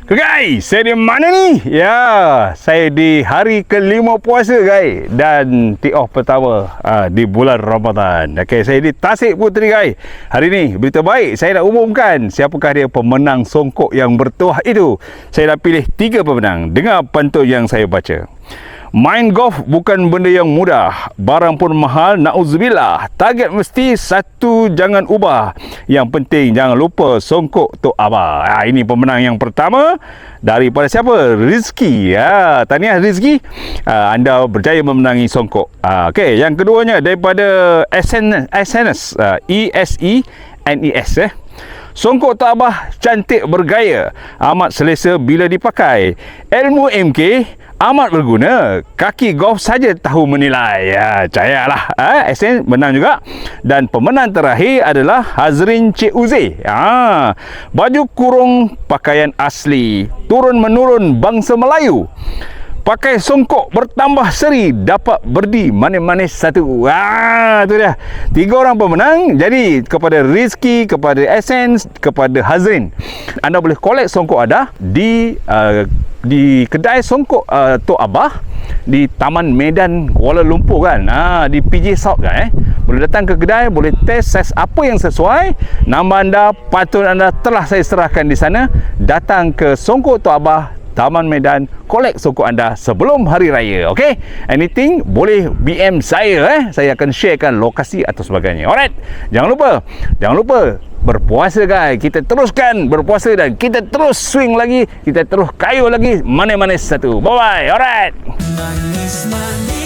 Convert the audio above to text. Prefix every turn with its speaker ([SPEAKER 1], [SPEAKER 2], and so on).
[SPEAKER 1] Guys, saya di mana ni? Ya, saya di hari ke-5 puasa guys, dan take off pertama di bulan Ramadan. Okey, saya di Tasik Puteri guys. Hari ni berita baik, saya nak umumkan siapakah dia pemenang songkok yang bertuah itu. Saya dah pilih 3 pemenang. Dengar pantun yang saya baca. Main golf bukan benda yang mudah, barang pun mahal, na'udzubillah. Target mesti satu, jangan ubah. Yang penting jangan lupa songkok Tok Abah. Ini pemenang yang pertama daripada siapa? Rizki. Tahniah Rizki, anda berjaya memenangi songkok. Okey, yang keduanya daripada SNS, ESENES. Songkok Tok Abah cantik bergaya, amat selesa bila dipakai. Ilmu MK amat berguna, kaki golf saja tahu menilai. Cayalah. SN menang juga. Dan pemenang terakhir adalah Hazrin Cik Uzi. Baju kurung pakaian asli, turun-menurun bangsa Melayu. Pakai songkok bertambah seri, dapat berdi manis-manis satu. Tu dia. 3 orang pemenang. Jadi kepada Rizki, kepada Essence, kepada Hazrin, anda boleh collect songkok anda di kedai songkok Tok Abah di Taman Medan Kuala Lumpur kan. Di PJ South kan. Boleh datang ke kedai, boleh test saiz apa yang sesuai. Nama anda, patun anda telah saya serahkan di sana. Datang ke songkok Tok Abah Taman Medan, collect songkok anda sebelum hari raya. Okey, anything boleh BM saya. Saya akan sharekan lokasi atau sebagainya. Alright, jangan lupa berpuasa guys. Kita teruskan berpuasa dan kita terus swing lagi, kita terus kayuh lagi, manis-manis satu. Bye bye. Alright. Manis-manis.